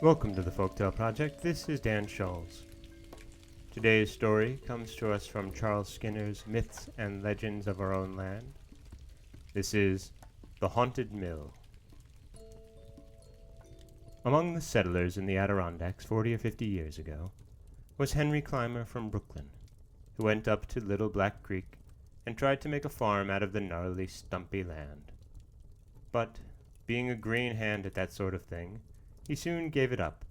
Welcome to the Folktale Project. This is Dan Scholes. Today's story comes to us from Charles Skinner's Myths and Legends of Our Own Land. This is The Haunted Mill. Among the settlers in the Adirondacks 40 or 50 years ago was Henry Clymer from Brooklyn, who went up to Little Black Creek and tried to make a farm out of the gnarly, stumpy land. But, being a green hand at that sort of thing, he soon gave it up,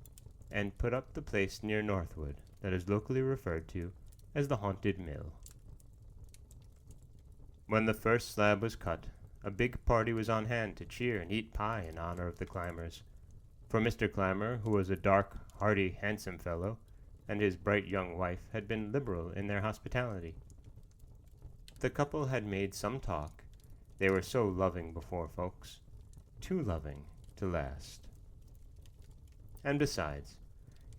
and put up the place near Northwood that is locally referred to as the Haunted Mill. When the first slab was cut, a big party was on hand to cheer and eat pie in honor of the Clymers, for Mr. Clymer, who was a dark, hearty, handsome fellow, and his bright young wife had been liberal in their hospitality. The couple had made some talk. They were so loving before folks, too loving to last. And besides,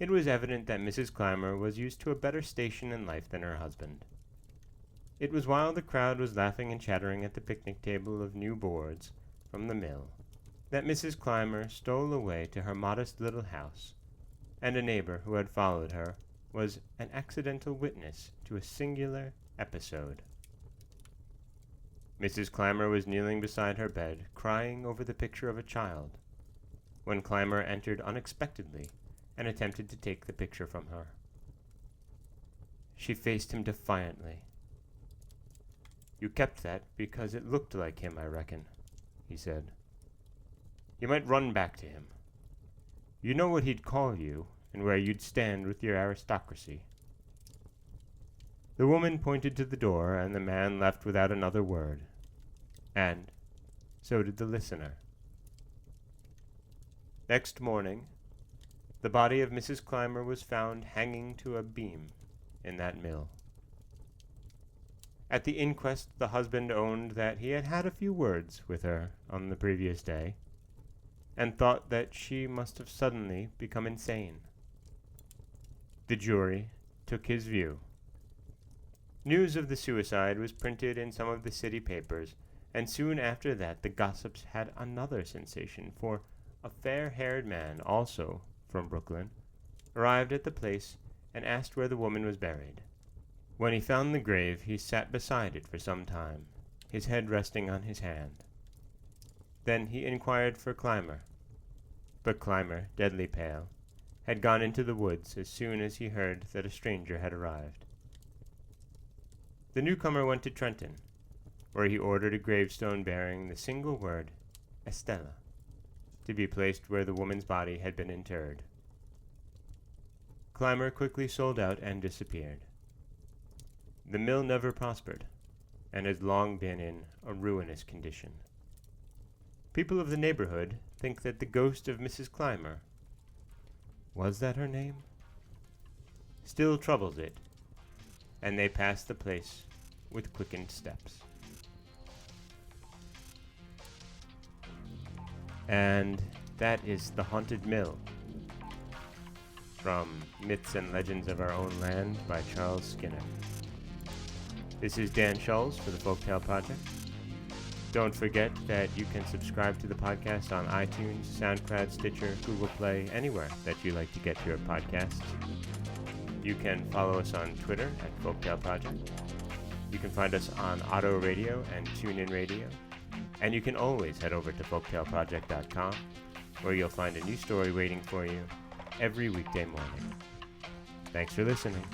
it was evident that Mrs. Clymer was used to a better station in life than her husband. It was while the crowd was laughing and chattering at the picnic table of new boards from the mill that Mrs. Clymer stole away to her modest little house, and a neighbor who had followed her was an accidental witness to a singular episode. Mrs. Clymer was kneeling beside her bed, crying over the picture of a child, when Clymer entered unexpectedly and attempted to take the picture from her. She faced him defiantly. "You kept that because it looked like him, I reckon," he said. "You might run back to him. You know what he'd call you and where you'd stand with your aristocracy." The woman pointed to the door, and the man left without another word. And so did the listener. Next morning, the body of Mrs. Clymer was found hanging to a beam in that mill. At the inquest, the husband owned that he had had a few words with her on the previous day, and thought that she must have suddenly become insane. The jury took his view. News of the suicide was printed in some of the city papers, and soon after that the gossips had another sensation, for a fair-haired man, also from Brooklyn, arrived at the place and asked where the woman was buried. When he found the grave, he sat beside it for some time, his head resting on his hand. Then he inquired for Clymer, but Clymer, deadly pale, had gone into the woods as soon as he heard that a stranger had arrived. The newcomer went to Trenton, where he ordered a gravestone bearing the single word, Estella, to be placed where the woman's body had been interred. Clymer quickly sold out and disappeared. The mill never prospered, and has long been in a ruinous condition. People of the neighborhood think that the ghost of Mrs. Clymer, was that her name, still troubles it, and they pass the place with quickened steps. And that is The Haunted Mill, from Myths and Legends of Our Own Land by Charles Skinner. This is Dan Scholes for the Folktale Project. Don't forget that you can subscribe to the podcast on iTunes, SoundCloud, Stitcher, Google Play, anywhere that you like to get your podcasts. You can follow us on Twitter at Folktale Project. You can find us on Auto Radio and TuneIn Radio. And you can always head over to folktaleproject.com, where you'll find a new story waiting for you every weekday morning. Thanks for listening.